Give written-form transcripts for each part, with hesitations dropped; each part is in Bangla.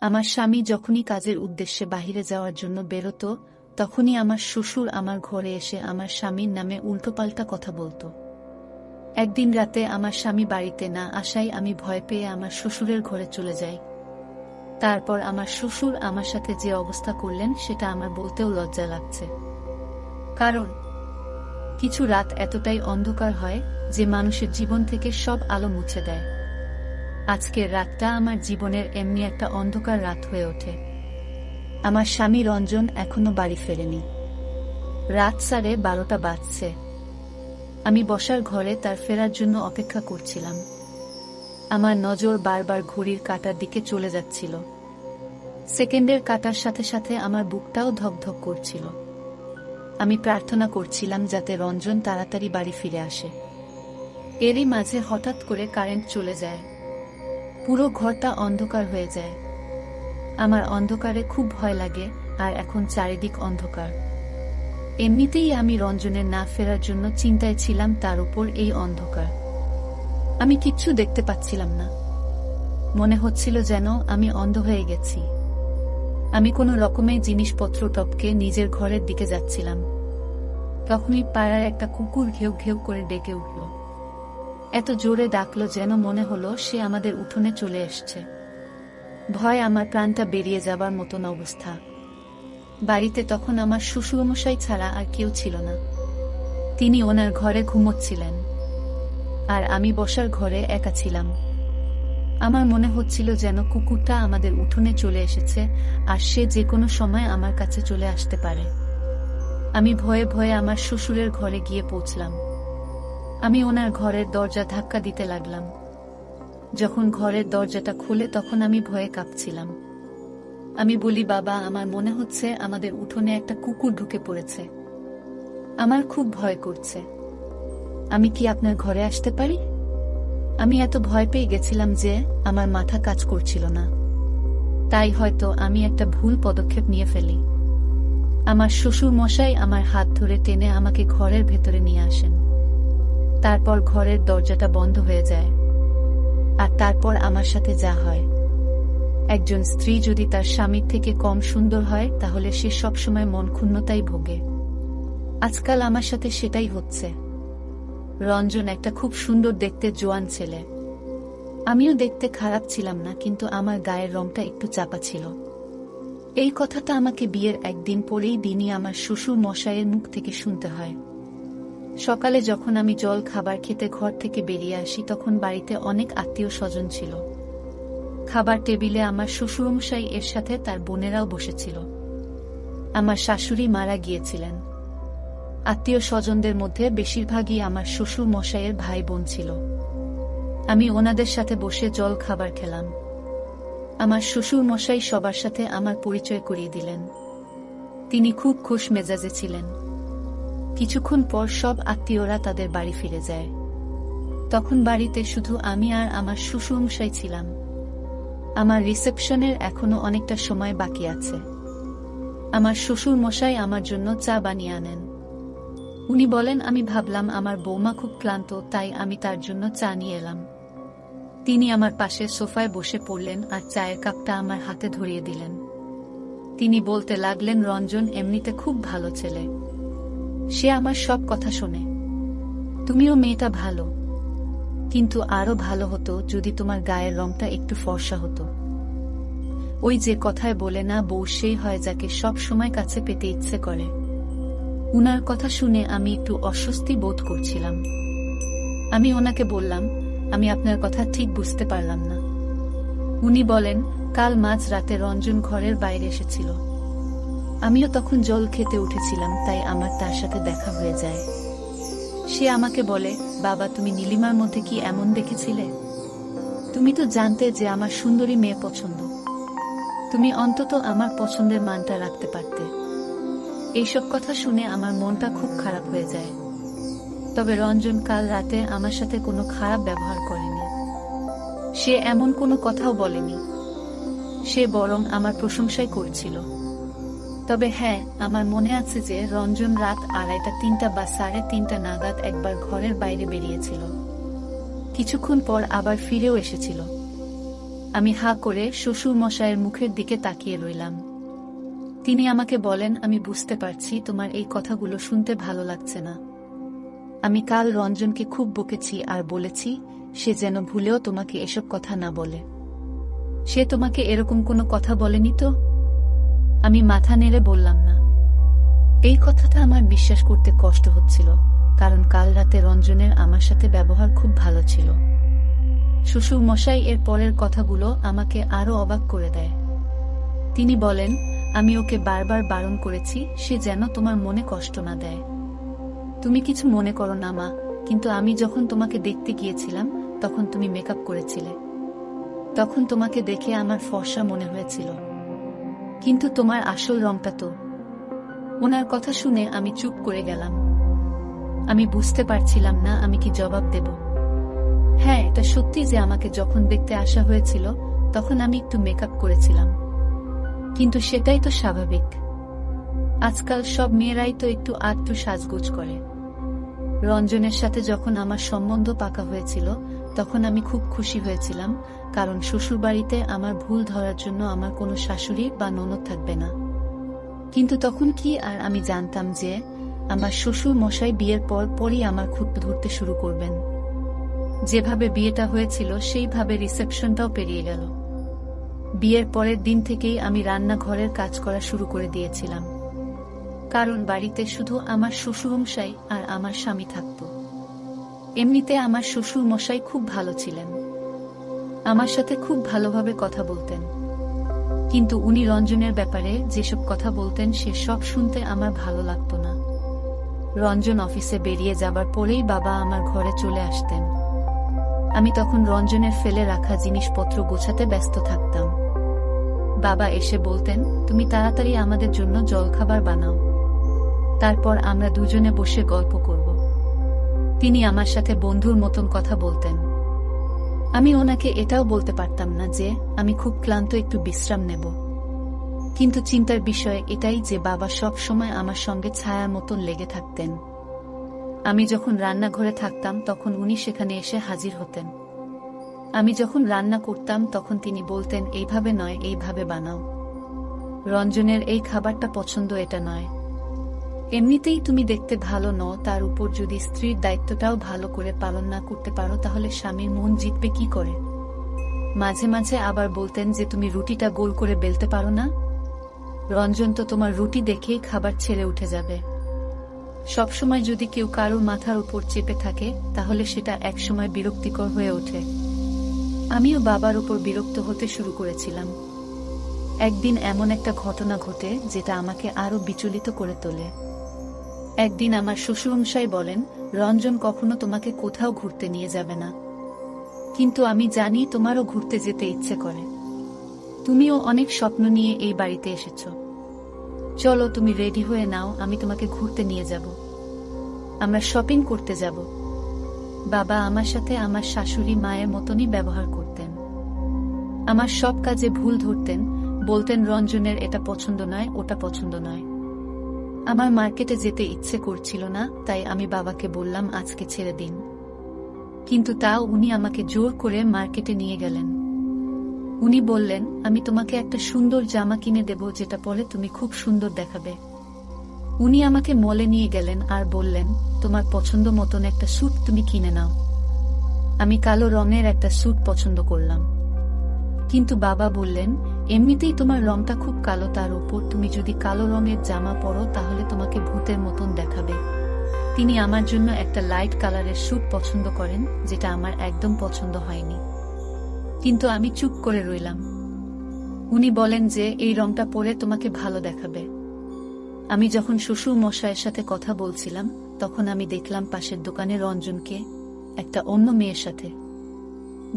আমার স্বামী যখনই কাজের উদ্দেশ্যে বাহিরে যাওয়ার জন্য বেরোত, তখনই আমার শ্বশুর আমার ঘরে এসে আমার স্বামীর নামে উল্টোপাল্টা কথা বলতো। একদিন রাতে আমার স্বামী বাড়িতে না আসায় আমি ভয় পেয়ে আমার শ্বশুরের ঘরে চলে যাই। তারপর আমার শ্বশুর আমার সাথে যে অবস্থা করলেন সেটা আমার বলতেও লজ্জা লাগছে। কারণ কিছু রাত এতটাই অন্ধকার হয় যে মানুষের জীবন থেকে সব আলো মুছে দেয়। আজকের রাতটা আমার জীবনের এমনি একটা অন্ধকার রাত হয়ে ওঠে। আমার স্বামী রঞ্জন এখনো বাড়ি ফেরেনি। রাত 12:30 বাজছে। আমি বসার ঘরে তার ফেরার জন্য অপেক্ষা করছিলাম। আমার নজর বারবার ঘড়ির কাঁটার দিকে চলে যাচ্ছিল। সেকেন্ডের কাঁটার সাথে সাথে আমার বুকটাও ধকধক করছিল। আমি প্রার্থনা করছিলাম যাতে রঞ্জন তাড়াতাড়ি বাড়ি ফিরে আসে। এরই মাঝে হঠাৎ করে কারেন্ট চলে যায়। পুরো ঘরটা অন্ধকার হয়ে যায়। আমার অন্ধকারে খুব ভয় লাগে, আর এখন চারিদিক অন্ধকার। এমনিতেই আমি রঞ্জনের না ফেরার জন্য চিন্তায় ছিলাম, তার উপর এই অন্ধকার। আমি কিচ্ছু দেখতে পাচ্ছিলাম না। মনে হচ্ছিল যেন আমি অন্ধ হয়ে গেছি। আমি কোনো রকমে জিনিসপত্র টপকে নিজের ঘরের দিকে যাচ্ছিলাম। তখনই পাড়ার একটা কুকুর ঘেউ ঘেউ করে ডেকে উঠল। এত জোরে ডাকলো যেন মনে হলো সে আমাদের উঠোনে চলে এসছে। ভয় আমার প্রাণটা বেরিয়ে যাবার মতন অবস্থা। বাড়িতে তখন আমার শ্বশুরমশাই ছাড়া আর কেউ ছিল না। তিনি ওনার ঘরে ঘুমোচ্ছিলেন, আর আমি বসার ঘরে একা ছিলাম। আমার মনে হচ্ছিল যেন কুকুরটা আমাদের উঠোনে চলে এসেছে, আর সে যে কোনো সময় আমার কাছে চলে আসতে পারে। আমি ভয়ে ভয়ে আমার শ্বশুরের ঘরে গিয়ে পৌঁছলাম। আমি ওনার ঘরের দরজা ধাক্কা দিতে লাগলাম। যখন ঘরের দরজাটা খুলে তখন আমি ভয়ে কাঁপছিলাম। আমি বলি, বাবা, আমার মনে হচ্ছে আমাদের উঠোনে একটা কুকুর ঢুকে পড়েছে। আমার খুব ভয় করছে। আমি কি আপনার ঘরে আসতে পারি? আমি এত ভয় পেয়ে গেছিলাম যে আমার মাথা কাজ করছিল না। তাই হয়তো আমি একটা ভুল পদক্ষেপ নিয়ে ফেলি। আমার শ্বশুর মশাই আমার হাত ধরে টেনে আমাকে ঘরের ভেতরে নিয়ে আসেন। তারপর ঘরের দরজাটা বন্ধ হয়ে যায়। আর তারপর আমার সাথে যা হয়। একজন স্ত্রী যদি তার স্বামীর থেকে কম সুন্দর হয় তাহলে সে সবসময় মন ক্ষুণ্ণতাই ভোগে। আজকাল আমার সাথে সেটাই হচ্ছে। রঞ্জন একটা খুব সুন্দর দেখতে জোয়ান ছেলে। আমিও দেখতে খারাপ ছিলাম না, কিন্তু আমার গায়ের রংটা একটু চাপা ছিল। এই কথাটা আমাকে বিয়ের একদিন পরেই দিনই আমার শ্বশুর মশাইয়ের মুখ থেকে শুনতে হয়। সকালে যখন আমি জল খাবার খেতে ঘর থেকে বেরিয়ে আসি তখন বাড়িতে অনেক আত্মীয় স্বজন ছিল। খাবার টেবিলে আমার শ্বশুরমশাই এর সাথে তার বোনেরাও বসেছিল। আমার শাশুড়ি মারা গিয়েছিলেন। আত্মীয় স্বজনদের মধ্যে বেশিরভাগই আমার শ্বশুর মশাইয়ের ভাই বোন ছিল। আমি ওনাদের সাথে বসে জল খাবার খেলাম। আমার শ্বশুর মশাই সবার সাথে আমার পরিচয় করিয়ে দিলেন। তিনি খুব খুশ মেজাজে ছিলেন। কিছুক্ষণ পর সব আত্মীয়রা তাদের বাড়ি ফিরে যায়। তখন বাড়িতে শুধু আমি আর আমার শ্বশুরমশাই ছিলাম। আমার রিসেপশনের এখনো অনেকটা সময় বাকি আছে। আমার শ্বশুর মশাই আমার জন্য চা বানিয়ে আনেন। উনি বলেন, আমি ভাবলাম আমার বৌমা খুব ক্লান্ত, তাই আমি তার জন্য চা নিয়ে এলাম। তিনি আমার পাশে সোফায় বসে পড়লেন আর চায়ের কাপটা আমার হাতে ধরিয়ে দিলেন। তিনি বলতে লাগলেন, রঞ্জন এমনিতে খুব ভালো ছেলে। সে আমার সব কথা শোনে। তুমিও মেয়েটা ভালো, কিন্তু আরো ভালো হতো যদি তোমার গায়ের রংটা একটু ফর্সা হতো। ওই যে কথায় বলে না, বউ সেই হয় যাকে সব সময় কাছে পেতে ইচ্ছে করে। উনার কথা শুনে আমি একটু অস্বস্তি বোধ করছিলাম। আমি ওনাকে বললাম, আমি আপনার কথা ঠিক বুঝতে পারলাম না। উনি বলেন, কাল মাঝ রাতে রঞ্জন ঘরের বাইরে এসেছিল। আমিও তখন জল খেতে উঠেছিলাম, তাই আমার তার সাথে দেখা হয়ে যায়। সে আমাকে বলে, বাবা, তুমি নীলিমার মধ্যে কি এমন দেখেছিলে? তুমি তো জানতে যে আমার সুন্দরী মেয়ে পছন্দ। তুমি অন্তত আমার পছন্দের মানটা রাখতে পারতে। এইসব কথা শুনে আমার মনটা খুব খারাপ হয়ে যায়। তবে রঞ্জন কাল রাতে আমার সাথে কোনো খারাপ ব্যবহার করেনি। সে এমন কোনো কথাও বলেনি। সে বরং আমার প্রশংসাই করছিল। তবে হ্যাঁ, আমার মনে আছে যে রঞ্জন রাত 2:30 বা 3:30 নাগাদ একবার ঘরের বাইরে বেরিয়েছিল। কিছুক্ষণ পর আবার ফিরেও এসেছিল। আমি হা করে শ্বশুর মশাইয়ের মুখের দিকে তাকিয়ে রইলাম। তিনি আমাকে বলেন, আমি বুঝতে পারছি তোমার এই কথাগুলো শুনতে ভালো লাগছে না। আমি কাল রঞ্জনকে খুব বকেছি আর বলেছি সে যেন ভুলেও তোমাকে এসব কথা না বলে। সে তোমাকে এরকম কোনো কথা বলেনি তো? আমি মাথা নেড়ে বললাম না। এই কথাটা আমার বিশ্বাস করতে কষ্ট হচ্ছিল, কারণ কাল রাতে রঞ্জনের আমার সাথে ব্যবহার খুব ভালো ছিল। শ্বশুর মশাই এর পরের কথাগুলো আমাকে আরো অবাক করে দেয়। তিনি বলেন, আমি ওকে বারবার বারণ করেছি সে যেন তোমার মনে কষ্ট না দেয়। তুমি কিছু মনে করো না মা, কিন্তু আমি যখন তোমাকে দেখতে গিয়েছিলাম তখন তুমি মেকআপ করেছিলে। তখন তোমাকে দেখে আমার ফর্সা মনে হয়েছিল, কিন্তু তোমার আসল রংটা তো। ওনার কথা শুনে আমি চুপ করে গেলাম। আমি বুঝতে পারছিলাম না আমি কি জবাব দেব। হ্যাঁ, এটা সত্যি যে আমাকে যখন দেখতে আসা হয়েছিল তখন আমি একটু মেকআপ করেছিলাম, কিন্তু সেটাই তো স্বাভাবিক। আজকাল সব মেয়েরাই তো একটু আধটু সাজগোজ করে। রঞ্জনের সাথে যখন আমার সম্বন্ধ পাকা হয়েছিল তখন আমি খুব খুশি হয়েছিলাম, কারণ শ্বশুরবাড়িতে আমার ভুল ধরার জন্য আমার কোনো শাশুড়ি বা ননদ থাকবে না। কিন্তু তখন কি আর আমি জানতাম যে আমার শ্বশুর মশাই বিয়ের পরই আমার খুঁত ধরতে শুরু করবেন। যেভাবে বিয়েটা হয়েছিল সেইভাবে রিসেপশনটাও পেরিয়ে গেল। বিয়ের পরের দিন থেকেই আমি রান্নাঘরের কাজ করা শুরু করে দিয়েছিলাম, কারণ বাড়িতে শুধু আমার শ্বশুরমশাই আর আমার স্বামী থাকত। এমনিতে আমার শ্বশুর মশাই খুব ভালো ছিলেন, আমার সাথে খুব ভালোভাবে কথা বলতেন, কিন্তু উনি রঞ্জনের ব্যাপারে যেসব কথা বলতেন সে সব শুনতে আমার ভালো লাগতো না। রঞ্জন অফিসে বেরিয়ে যাবার পরেই বাবা আমার ঘরে চলে আসতেন। আমি তখন রঞ্জনের ফেলে রাখা জিনিসপত্র গোছাতে ব্যস্ত থাকতাম। বাবা এসে বলতেন, তুমি তাড়াতাড়ি আমাদের জন্য জলখাবার বানাও, তারপর আমরা দুজনে বসে গল্প করব। তিনি আমার সাথে বন্ধুর মতন কথা বলতেন। আমি ওনাকে এটাও বলতে পারতাম না যে আমি খুব ক্লান্ত, একটু বিশ্রাম নেব। কিন্তু চিন্তার বিষয় এটাই যে বাবা সব সময় আমার সঙ্গে ছায়ার মতন লেগে থাকতেন। আমি যখন রান্নাঘরে থাকতাম তখন উনি সেখানে এসে হাজির হতেন। আমি যখন রান্না করতাম তখন তিনি বলতেন, এইভাবে নয়, এইভাবে বানাও। রঞ্জনের এই খাবারটা পছন্দ, এটা নয়। এমনিতেই তুমি দেখতে ভালো নও, তার উপর যদি স্ত্রীর দায়িত্বটাও ভালো করে পালন না করতে পারো তাহলে স্বামীর মন জিতবে কি করে। মাঝে মাঝে আবার বলতেন যে তুমি রুটিটা গোল করে বেলতে পারো না। রঞ্জন তো তোমার রুটি দেখেই খাবার ছেড়ে উঠে যাবে। সবসময় যদি কেউ কারোর মাথার উপর চেপে থাকে তাহলে সেটা একসময় বিরক্তিকর হয়ে ওঠে। আমিও বাবার উপর বিরক্ত হতে শুরু করেছিলাম। একদিন এমন একটা ঘটনা ঘটে যেটা আমাকে আরো বিচলিত করে তোলে। একদিন আমার শ্বশুরমশাই বলেন, রঞ্জন কখনো তোমাকে কোথাও ঘুরতে নিয়ে যাবে না, কিন্তু আমি জানি তোমারও ঘুরতে যেতে ইচ্ছে করে। তুমিও অনেক স্বপ্ন নিয়ে এই বাড়িতে এসেছো। চলো, তুমি রেডি হয়ে নাও, আমি তোমাকে ঘুরতে নিয়ে যাব। আমরা শপিং করতে যাব। বাবা আমার সাথে আমার শাশুড়ি মায়ের মতনই ব্যবহার করতেন। আমার সব কাজে ভুল ধরতেন, বলতেন রঞ্জনের এটা পছন্দ নয়, ওটা পছন্দ নয়। আমার মার্কেটে যেতে ইচ্ছে করছিল না, তাই আমি বাবাকে বললাম আজকে ছেড়ে দিন। কিন্তু তাও উনি আমাকে জোর করে মার্কেটে নিয়ে গেলেন। উনি বললেন, আমি তোমাকে একটা সুন্দর জামা কিনে দেব যেটা পরে তুমি খুব সুন্দর দেখাবে। উনি আমাকে মলে নিয়ে গেলেন আর বললেন, তোমার পছন্দ মতন একটা স্যুট তুমি কিনে নাও। আমি কালো রঙের একটা স্যুট পছন্দ করলাম, কিন্তু বাবা বললেন, এমনিতেই তোমার রংটা খুব কালো, তার উপর তুমি যদি কালো রঙের জামা পরো তাহলে তোমাকে ভূতের মতন দেখাবে। তিনি আমার জন্য একটা লাইট কালারের স্যুট পছন্দ করেন, যেটা আমার একদম পছন্দ হয়নি, কিন্তু আমি চুপ করে রইলাম। উনি বলেন যে এই রংটা পরে তোমাকে ভালো দেখাবে। আমি যখন শ্বশুর মশাইয়ের সাথে কথা বলছিলাম তখন আমি দেখলাম পাশের দোকানে রঞ্জনকে একটা অন্য মেয়ের সাথে।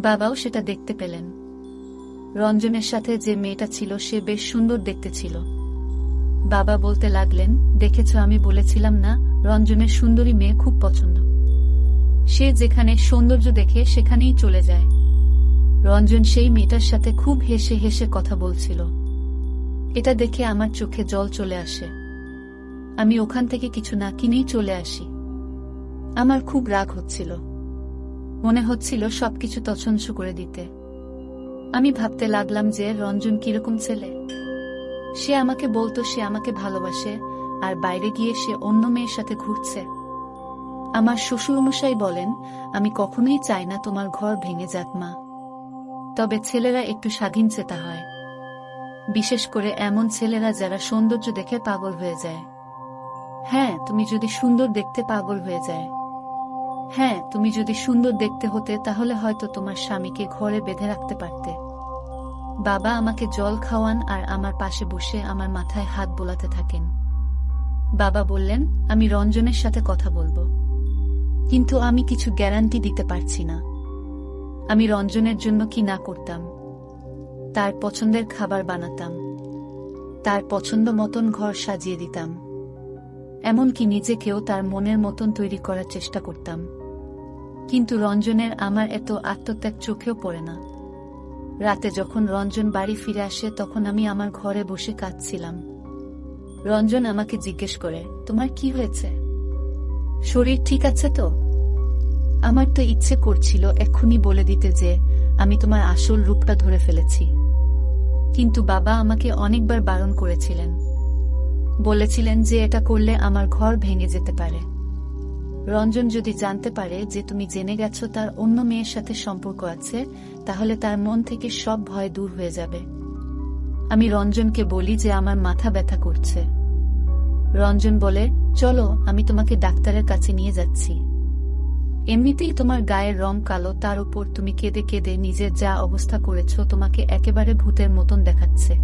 বাবাও সেটা দেখতে পেলেন। রঞ্জনের সাথে যে মেয়েটা ছিল সে বেশ সুন্দর দেখতে ছিল। বাবা বলতে লাগলেন, দেখেছ, আমি বলেছিলাম না রঞ্জনের সুন্দরী মেয়ে খুব পছন্দ। সে যেখানে সৌন্দর্য দেখে সেখানেই চলে যায়। রঞ্জন সেই মেয়েটার সাথে খুব হেসে হেসে কথা বলছিল। এটা দেখে আমার চোখে জল চলে আসে। আমি ওখান থেকে কিছু না কিনেই চলে আসি। আমার খুব রাগ হচ্ছিল, মনে হচ্ছিল সবকিছু তছনছ করে দিতে। আমি ভাবতে লাগলাম যে রঞ্জন কিরকম ছেলে। সে আমাকে বলতো সে আমাকে ভালোবাসে, আর বাইরে গিয়ে সে অন্য মেয়ের সাথে ঘুরছে। আমার শ্বশুরমশাই বলেন, আমি কখনোই চাই না তোমার ঘর ভেঙে যাক মা, তবে ছেলেরা একটু স্বাধীনচেতা হয়, বিশেষ করে এমন ছেলেরা যারা সৌন্দর্য দেখে পাগল হয়ে যায়। হ্যাঁ, তুমি যদি সুন্দর দেখতে পাগল হয়ে যায়। হ্যাঁ, তুমি যদি সুন্দর দেখতে হতে তাহলে হয়তো তোমার স্বামীকে ঘরে বেঁধে রাখতে পারতে। বাবা আমাকে জল খাওয়ান আর আমার পাশে বসে আমার মাথায় হাত বোলাতে থাকেন। বাবা বললেন, আমি রঞ্জনের সাথে কথা বলবো, কিন্তু আমি কিছু গ্যারান্টি দিতে পারছি না। আমি রঞ্জনের জন্য কি না করতাম। তার পছন্দের খাবার বানাতাম, তার পছন্দ মতন ঘর সাজিয়ে দিতাম, এমনকি নিজেকেও তার মনের মতন তৈরি করার চেষ্টা করতাম। কিন্তু রঞ্জনের আমার এত আত্মত্যাগ চোখেও পড়ে না। রাতে যখন রঞ্জন বাড়ি ফিরে আসে তখন আমি আমার ঘরে বসে কাঁদছিলাম। রঞ্জন আমাকে জিজ্ঞেস করে, তোমার কি হয়েছে? শরীর ঠিক আছে তো? আমার তো ইচ্ছে করছিল এক্ষুনি বলে দিতে যে আমি তোমার আসল রূপটা ধরে ফেলেছি, কিন্তু বাবা আমাকে অনেকবার বারণ করেছিলেন। বলেছিলেন যে এটা করলে আমার ঘর ভেঙে যেতে পারে। রঞ্জন যদি জানতে পারে যে তুমি জেনে গেছো তার অন্য মেয়ের সাথে সম্পর্ক আছে, তাহলে তার মন থেকে সব ভয় দূর হয়ে যাবে। আমি রঞ্জনকে বলি যে আমার মাথা ব্যথা করছে। রঞ্জন বলে, চলো আমি তোমাকে ডাক্তারের কাছে নিয়ে যাচ্ছি। এমনিতেই তোমার গায়ের রং কালো, তার উপর তুমি কেঁদে কেঁদে নিজের যা অবস্থা করেছ তোমাকে একেবারে ভূতের মতন দেখাচ্ছে।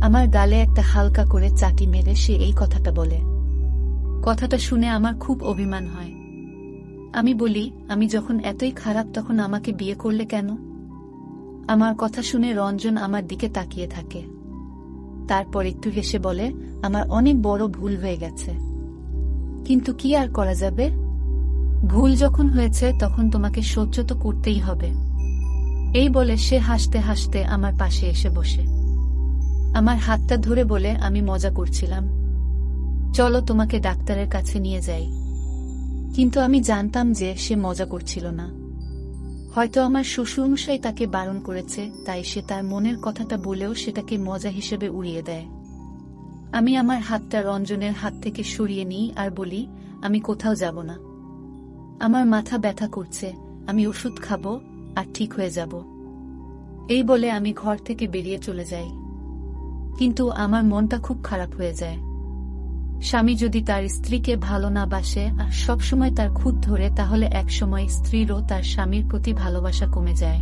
আমার গালে একটা হালকা করে চাটি মেরে সে এই কথাটা বলে। কথাটা শুনে আমার খুব অভিমান হয়। আমি বলি, আমি যখন এতই খারাপ তখন আমাকে বিয়ে করলে কেন? আমার কথা শুনে রঞ্জন আমার দিকে তাকিয়ে থাকে। তারপর একটু হেসে বলে, আমার অনেক বড় ভুল হয়ে গেছে, কিন্তু কি আর করা যাবে? ভুল যখন হয়েছে তখন তোমাকে সহ্য তো করতেই হবে। এই বলে সে হাসতে হাসতে আমার পাশে এসে বসে আমার হাতটা ধরে বলে, আমি মজা করছিলাম, চলো তোমাকে ডাক্তারের কাছে নিয়ে যাই। কিন্তু আমি জানতাম যে সে মজা করছিল না। হয়তো আমার শ্বশুরমশাই তাকে বারণ করেছে, তাই সে তার মনের কথাটা বলেও সেটাকে মজা হিসেবে উড়িয়ে দেয়। আমি আমার হাতটা রঞ্জনের হাত থেকে সরিয়ে নিই আর বলি, আমি কোথাও যাব না। আমার মাথা ব্যথা করছে, আমি ওষুধ খাবো আর ঠিক হয়ে যাব। এই বলে আমি ঘর থেকে বেরিয়ে চলে যাই। কিন্তু আমার মনটা খুব খারাপ হয়ে যায়। স্বামী যদি তার স্ত্রীকে ভালো না বাসে আর সবসময় তার খুঁত ধরে, তাহলে একসময় স্ত্রীরও তার স্বামীর প্রতি ভালোবাসা কমে যায়।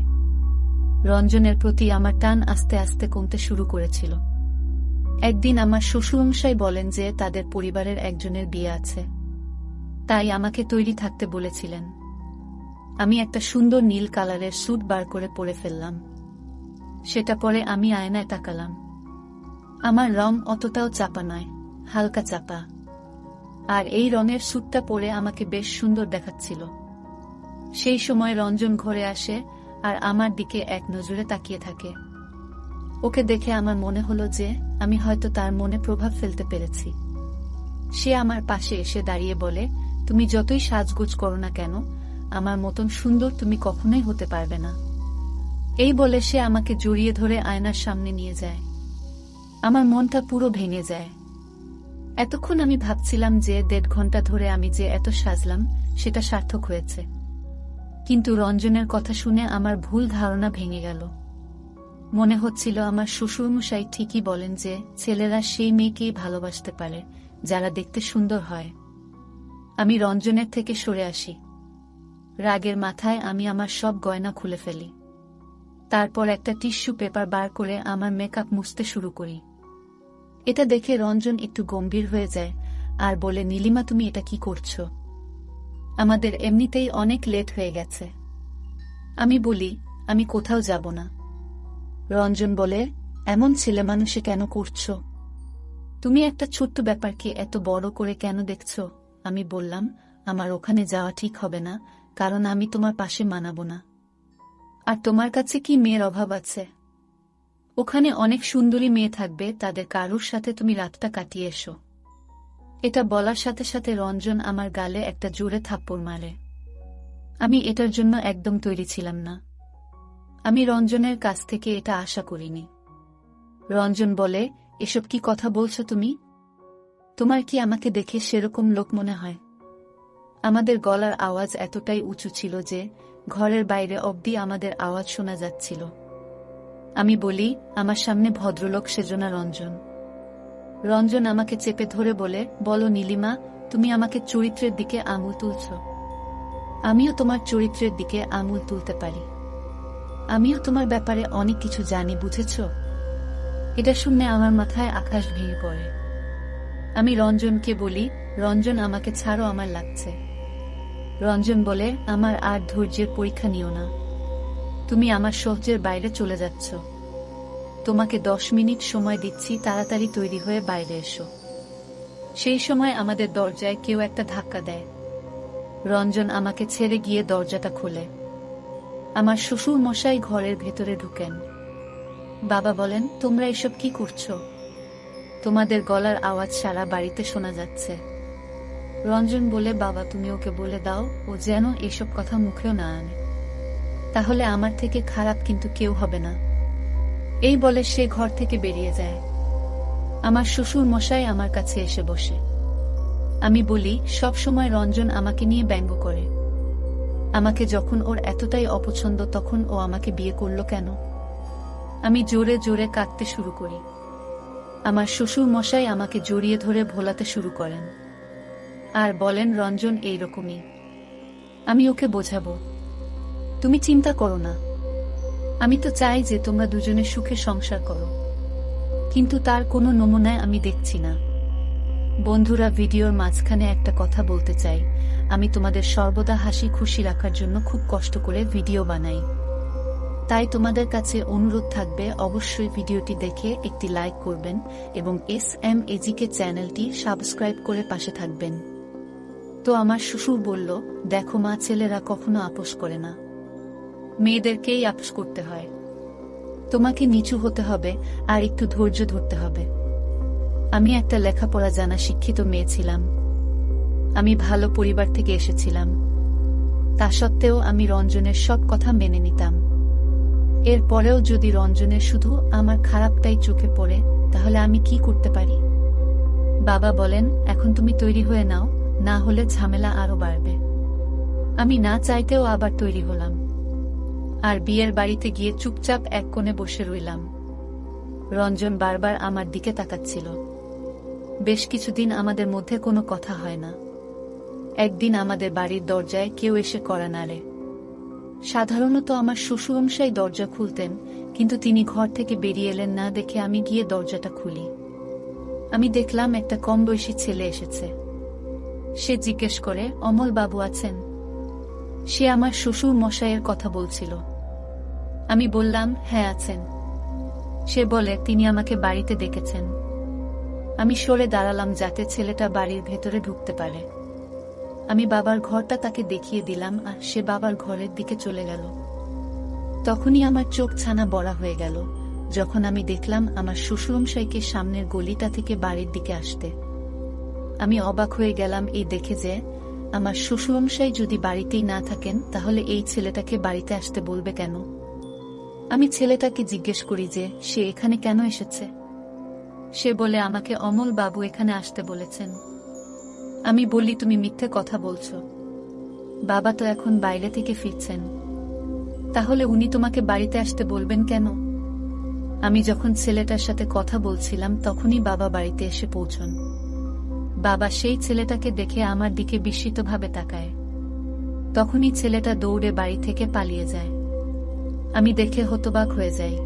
রঞ্জনের প্রতি আমার টান আস্তে আস্তে কমতে শুরু করেছিল। একদিন আমার শ্বশুরমশাই বলেন যে তাদের পরিবারের একজনের বিয়ে আছে, তাই আমাকে তৈরি থাকতে বলেছিলেন। আমি একটা সুন্দর নীল কালারের স্যুট বার করে পরে ফেললাম। সেটা পরে আমি আয়নায় তাকালাম। আমার রং অতটাও চাপা নয়, হালকা চাপা, আর এই রঙের স্যুটটা পরে আমাকে বেশ সুন্দর দেখাচ্ছিল। সেই সময় রঞ্জন ঘরে আসে আর আমার দিকে এক নজরে তাকিয়ে থাকে। ওকে দেখে আমার মনে হলো যে আমি হয়তো তার মনে প্রভাব ফেলতে পেরেছি। সে আমার পাশে এসে দাঁড়িয়ে বলে, তুমি যতই সাজগোজ করো না কেন, আমার মতন সুন্দর তুমি কখনোই হতে পারবে না। এই বলে সে আমাকে জড়িয়ে ধরে আয়নার সামনে নিয়ে যায়। আমার মনটা পুরো ভেঙে যায়। এতক্ষণ আমি ভাবছিলাম যে 1.5 ঘন্টা ধরে আমি যে এত সাজলাম সেটা সার্থক হয়েছে। কিন্তু রঞ্জনের কথা শুনে আমার ভুল ধারণা ভেঙে গেল। মনে হচ্ছিল আমার শ্বশুরমশাই ঠিকই বলেন যে ছেলেরা সেই মেয়েকেই ভালোবাসতে পারে যারা দেখতে সুন্দর হয়। আমি রঞ্জনের থেকে সরে আসি। রাগের মাথায় আমি আমার সব গয়না খুলে ফেলি। তারপর একটা টিস্যু পেপার বার করে আমার মেকআপ মুছতে শুরু করি। এটা দেখে রঞ্জন একটু গম্ভীর হয়ে যায় আর বলে, নীলিমা তুমি এটা কি করছো? আমাদের এমনিতেই অনেক লেট হয়ে গেছে। আমি বলি, আমি কোথাও যাব না। রঞ্জন বলে, এমন ছেলে মানুষে কেন করছো? তুমি একটা ছোট্ট ব্যাপারকে এত বড় করে কেন দেখছো? আমি বললাম, আমার ওখানে যাওয়া ঠিক হবে না, কারণ আমি তোমার পাশে মানাবো না। আর তোমার কাছে কি মেয়ের অভাব আছে? ওখানে অনেক সুন্দরী মেয়ে থাকবে, তাদের কারুর সাথে তুমি রাতটা কাটিয়ে এসো। এটা বলার সাথে সাথে রঞ্জন আমার গালে একটা জোরে থাপ্পড় মারে। আমি এটার জন্য একদম তৈরি ছিলাম না। আমি রঞ্জনের কাছ থেকে এটা আশা করিনি। রঞ্জন বলে, এসব কি কথা বলছো তুমি? তোমার কি আমাকে দেখে সেরকম লোক মনে হয়? আমাদের গলার আওয়াজ এতটাই উঁচু ছিল যে ঘরের বাইরে অবধি আমাদের আওয়াজ শোনা যাচ্ছিল। আমি বলি, আমার সামনে ভদ্রলোক সেজো না রঞ্জন। রঞ্জন আমাকে চেপে ধরে বলে, বলো নীলিমা, তুমি আমাকে চরিত্রের দিকে আঙুল তুলছ। আমিও তোমার চরিত্রের দিকে আঙুল তুলতে পারি। আমিও তোমার ব্যাপারে অনেক কিছু জানি, বুঝেছ? এটা শুনে আমার মাথায় আকাশ ভেঙে পড়ে। আমি রঞ্জনকে বলি, রঞ্জন আমাকে ছাড়ো, আমার লাগছে। রঞ্জন বলে, আমার আর ধৈর্যের পরীক্ষা নিও না। তুমি আমার সহ্যের বাইরে চলে যাচ্ছ। তোমাকে 10 মিনিট সময় দিচ্ছি, তাড়াতাড়ি তৈরি হয়ে বাইরে এসো। সেই সময় আমাদের দরজায় কেউ একটা ধাক্কা দেয়। রঞ্জন আমাকে ছেড়ে গিয়ে দরজাটা খোলে। আমার শ্বশুর মশাই ঘরের ভেতরে ঢুকেন। বাবা বলেন, তোমরা এসব কি করছো? তোমাদের গলার আওয়াজ সারা বাড়িতে শোনা যাচ্ছে। রঞ্জন বলে, বাবা তুমি ওকে বলে দাও ও যেন এসব কথা মুখেও না আনে, তাহলে আমার থেকে খারাপ কিন্তু কেউ হবে না। এই বলে সে ঘর থেকে বেরিয়ে যায়। আমার শ্বশুর মশাই আমার কাছে এসে বসে। আমি বলি, সব সময় রঞ্জন আমাকে নিয়ে ব্যঙ্গ করে। আমাকে যখন ওর এতটাই অপছন্দ, তখন ও আমাকে বিয়ে করল কেন? আমি জোরে জোরে কাঁদতে শুরু করি। আমার শ্বশুর মশাই আমাকে জড়িয়ে ধরে ভোলাতে শুরু করেন আর বলেন, রঞ্জন এইরকমই। আমি ওকে বোঝাবো, তুমি চিন্তা করো না। আমি তো চাই যে তোমরা দুজনে সুখে সংসার করো, কিন্তু তার কোনো নমুনায় আমি দেখছি না। বন্ধুরা, ভিডিওর মাঝখানে একটা কথা বলতে চাই। আমি তোমাদের সর্বদা হাসি খুশি রাখার জন্য খুব কষ্ট করে ভিডিও বানাই। তাই তোমাদের কাছে অনুরোধ থাকবে, অবশ্যই ভিডিওটি দেখে একটি লাইক করবেন এবং SMAGK চ্যানেলটি সাবস্ক্রাইব করে পাশে থাকবেন। তো আমার শ্বশুর বলল, দেখো মা, ছেলেরা কখনো আপোস করে না, মেয়েদেরকেই আপোস করতে হয়। তোমাকে নিচু হতে হবে আর একটু ধৈর্য ধরতে হবে। আমি একটা লেখাপড়া জানা শিক্ষিত মেয়ে ছিলাম। আমি ভালো পরিবার থেকে এসেছিলাম। তা সত্ত্বেও আমি রঞ্জনের সব কথা মেনে নিতাম। এরপরেও যদি রঞ্জনের শুধু আমার খারাপটাই চোখে পড়ে, তাহলে আমি কি করতে পারি? বাবা বলেন, এখন তুমি তৈরি হয়ে নাও, না হলে ঝামেলা আরো বাড়বে। আমি না চাইতেও আবার তৈরি হলাম আর বিয়ের বাড়িতে গিয়ে চুপচাপ এক কোণে বসে রইলাম। রঞ্জন বারবার আমার দিকে তাকাচ্ছিল। বেশ কিছুদিন আমাদের মধ্যে কোনো কথা হয় না। একদিন আমাদের বাড়ির দরজায় কেউ এসে কড়া নাড়ে। সাধারণত আমার শ্বশুরমশাই দরজা খুলতেন, কিন্তু তিনি ঘর থেকে বেরিয়ে এলেন না দেখে আমি গিয়ে দরজাটা খুলি। আমি দেখলাম একটা কম বয়সী ছেলে এসেছে। সে জিজ্ঞেস করে, অমল বাবু আছেন? সে আমার শ্বশুর মশাইয়ের কথা বলছিল। আমি বললাম, হ্যাঁ আছেন। সে বলে, তিনি আমাকে বাড়িতে ডেকেছেন। আমি সরে দাঁড়ালাম যাতে ছেলেটা বাড়ির ভেতরে ঢুকতে পারে। আমি বাবার ঘরটা তাকে দেখিয়ে দিলাম আর সে বাবার ঘরের দিকে চলে গেল। তখনই আমার চোখ ছানা বড়া হয়ে গেল যখন আমি দেখলাম আমার শ্বশুরমশাইকে সামনের গলিটা থেকে বাড়ির দিকে আসতে। আমি অবাক হয়ে গেলাম এই দেখে যে আমার শ্বশুরমশাই যদি বাড়িতেই না থাকেন, তাহলে এই ছেলেটাকে বাড়িতে আসতে বলবে কেন? আমি ছেলেটাকে জিজ্ঞেস করি যে সে এখানে কেন এসেছে। সে বলে, আমাকে অমল বাবু এখানে আসতে বলেছেন। আমি বলি, তুমি মিথ্যে কথা বলছো। বাবা তো এখন বাইরে থেকে ফিরছেন, তাহলে উনি তোমাকে বাড়িতে আসতে বলবেন কেন? আমি যখন ছেলেটার সাথে কথা বলছিলাম, তখনই বাবা বাড়িতে এসে পৌঁছন। বাবা সেই ছেলেটাকে দেখে আমার দিকে বিস্মিতভাবে তাকায়। তখনই ছেলেটা দৌড়ে বাড়ি থেকে পালিয়ে যায়। আমি দেখে হতবাক হয়ে যাই।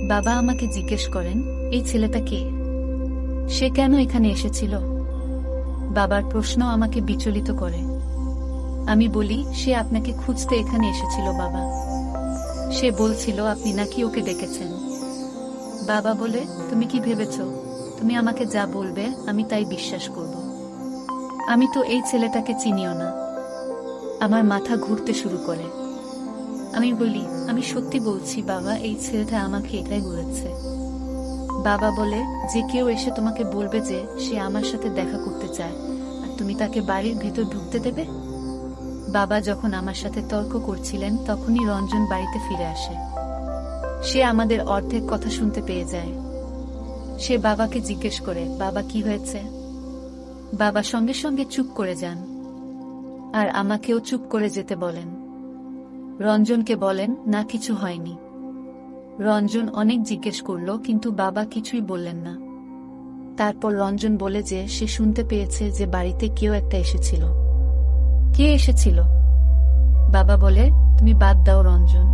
বাবা আমাকে জিজ্ঞেস করেন, এই ছেলেটা কে? সে কেন এখানে এসেছিল? বাবার প্রশ্ন আমাকে বিচলিত করে। আমি বলি, সে আপনাকে খুঁজতে এখানে এসেছিল বাবা। সে বলছিল আপনি নাকি ওকে ডেকেছেন। বাবা বলে, তুমি কি ভেবেছ তুমি আমাকে যা বলবে আমি তাই বিশ্বাস করব? আমি তো এই ছেলেটাকে চিনিও না। আমার মাথা ঘুরতে শুরু করে। আমি বলি, আমি সত্যি বলছি বাবা, এই ছেলেটা আমাকে এটাই বলেছে। বাবা বলে, যে কেউ এসে তোমাকে বলবে যে সে আমার সাথে দেখা করতে চায়, আর তুমি তাকে বাড়ির ভেতর ঢুকতে দেবে? বাবা যখন আমার সাথে তর্ক করছিলেন তখনই রঞ্জন বাড়িতে ফিরে আসে। সে আমাদের অর্ধেক কথা শুনতে পেয়ে যায়। সে বাবাকে জিজ্ঞেস করে, বাবা কি হয়েছে? বাবা সঙ্গে সঙ্গে চুপ করে যান আর আমাকেও চুপ করে যেতে বলেন। রঞ্জনকে বলেন, না কিছু হয়নি। রঞ্জন অনেক জিজ্ঞেস করল কিন্তু বাবা কিছুই বললেন না। তারপর রঞ্জন বলে যে সে শুনতে পেয়েছে যে বাড়িতে কেউ একটা এসেছিল। কে এসেছিল? বাবা বলে, তুমি বাদ দাও রঞ্জন,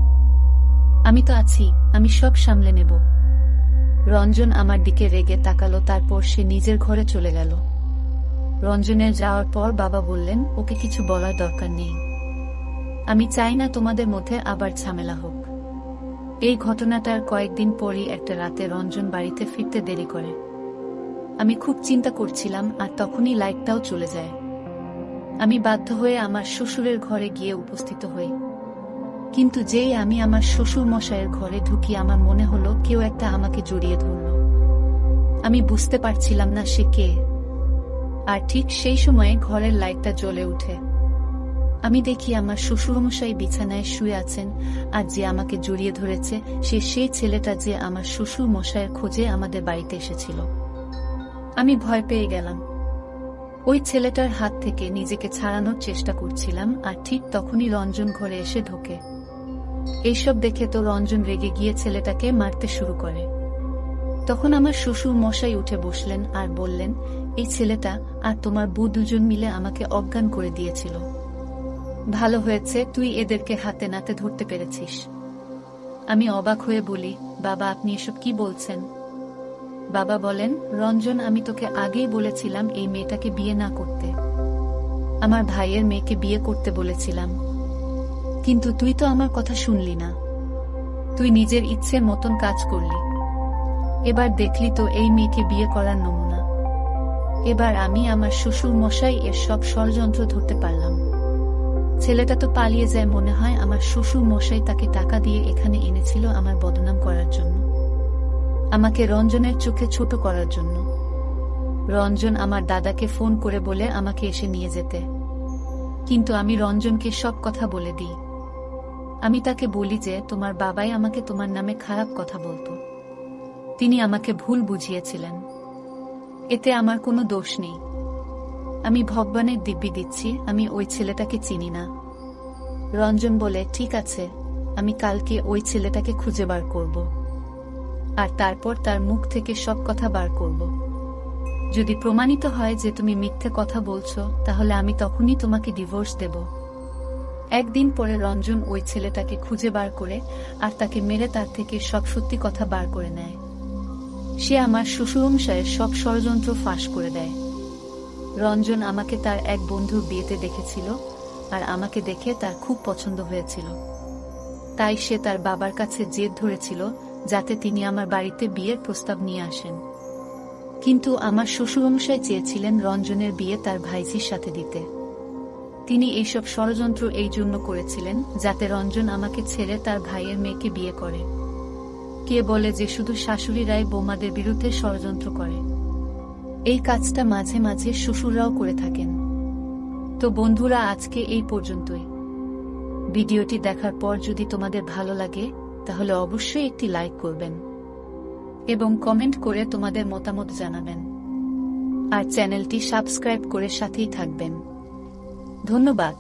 আমি তো আছি, আমি সব সামলে নেব। রঞ্জন আমার দিকে রেগে তাকালো, তারপর সে নিজের ঘরে চলে গেল। রঞ্জনের যাওয়ার পর বাবা বললেন, ওকে কিছু বলার দরকার নেই, আমি চাই না তোমাদের মধ্যে আবার ঝামেলা হোক। এই ঘটনাটার কয়েকদিন পরই একটা রাতে রঞ্জন বাড়িতে ফিরতে দেরি করে। আমি খুব চিন্তা করছিলাম আর তখনই লাইটটাও চলে যায়। আমি বাধ্য হয়ে আমার শ্বশুরের ঘরে গিয়ে উপস্থিত হই। কিন্তু যেই আমি আমার শ্বশুর মশাইয়ের ঘরে ঢুকি আমার মনে হলো কেউ একটা আমাকে জড়িয়ে ধরল। আমি বুঝতে পারছিলাম না সে কে। আর ঠিক সেই সময়ে ঘরের লাইটটা জ্বলে উঠে। আমি দেখি আমার শ্বশুরমশাই বিছানায় শুয়ে আছেন আর যে আমাকে জড়িয়ে ধরেছে সে সেই ছেলেটা যে আমার শ্বশুর মশাইয়ের খোঁজে আমাদের বাড়িতে এসেছিল। আমি ভয় পেয়ে গেলাম। ওই ছেলেটার হাত থেকে নিজেকে ছাড়ানোর চেষ্টা করছিলাম আর ঠিক তখনই রঞ্জন ঘরে এসে ঢোকে। এইসব দেখে তো রঞ্জন রেগে গিয়ে ছেলেটাকে মারতে শুরু করে। তখন আমার শ্বশুর মশাই উঠে বসলেন আর বললেন, এই ছেলেটা আর তোমার বউ দুজন মিলে আমাকে অজ্ঞান করে দিয়েছিল। ভালো হয়েছে তুই এদেরকে হাতে নাতে ধরতে পেরেছিস। আমি অবাক হয়ে বলি, বাবা আপনি এসব কি বলছেন? বাবা বলেন, রঞ্জন আমি তোকে আগেই বলেছিলাম এই মেয়েটাকে বিয়ে না করতে। আমার ভাইয়ের মেয়েকে বিয়ে করতে বলেছিলাম, কিন্তু তুই তো আমার কথা শুনলি না। তুই নিজের ইচ্ছের মতন কাজ করলি। এবার দেখলি তো এই মেয়েকে বিয়ে করার নমুনা। এবার আমি আমার শ্বশুর মশাই এর সব ষড়যন্ত্র ধরতে পারলাম। ছেলেটা তো পালিয়ে যায়, মনে হয় আমার শ্বশুর মশাই তাকে টাকা দিয়ে এখানে এনেছিল আমার বদনাম করার জন্য, আমাকে রঞ্জনের চোখে ছোট করার জন্য। রঞ্জন আমার দাদাকে ফোন করে বলে আমাকে এসে নিয়ে যেতে, কিন্তু আমি রঞ্জনকে সব কথা বলে দিই। আমি তাকে বলি যে তোমার বাবাই আমাকে তোমার নামে খারাপ কথা বলতো, তিনি আমাকে ভুল বুঝিয়েছিলেন, এতে আমার কোনো দোষ নেই। আমি ভগবানের দিব্যি দিচ্ছি আমি ওই ছেলেটাকে চিনি না। রঞ্জন বলে, ঠিক আছে, আমি কালকে ওই ছেলেটাকে খুঁজে বার করব আর তারপর তার মুখ থেকে সব কথা বার করব। যদি প্রমাণিত হয় যে তুমি মিথ্যে কথা বলছো তাহলে আমি তখনই তোমাকে ডিভোর্স দেব। একদিন পরে রঞ্জন ওই ছেলেটাকে খুঁজে বার করে আর তাকে মেরে তার থেকে সব সত্যি কথা বার করে নেয়। সে আমার শ্বশুরমশাইয়ের সব ষড়যন্ত্র ফাঁস করে দেয়। রঞ্জন আমাকে তার এক বন্ধুর বিয়েতে দেখেছিল আর আমাকে দেখে তার খুব পছন্দ হয়েছিল, তাই সে তার বাবার কাছে জেদ ধরেছিল যাতে তিনি আমার বাড়িতে বিয়ের প্রস্তাব নিয়ে আসেন। কিন্তু আমার শ্বশুরমশাই চেয়েছিলেন রঞ্জনের বিয়ে তার ভাইঝির সাথে দিতে। তিনি এইসব ষড়যন্ত্র এই জন্য করেছিলেন যাতে রঞ্জন আমাকে ছেড়ে তার ভাইয়ের মেয়েকে বিয়ে করে। কে বলে যে শুধু শাশুড়িরাই বৌমাদের বিরুদ্ধে ষড়যন্ত্র করে? এই কাজটা মাঝে মাঝে শ্বশুররাও করে থাকেন। তো বন্ধুরা, আজকে এই পর্যন্তই। ভিডিওটি দেখার পর যদি তোমাদের ভালো লাগে তাহলে অবশ্যই একটি লাইক করবেন এবং কমেন্ট করে তোমাদের মতামত জানাবেন আর চ্যানেলটি সাবস্ক্রাইব করে সাথেই থাকবেন। ধন্যবাদ।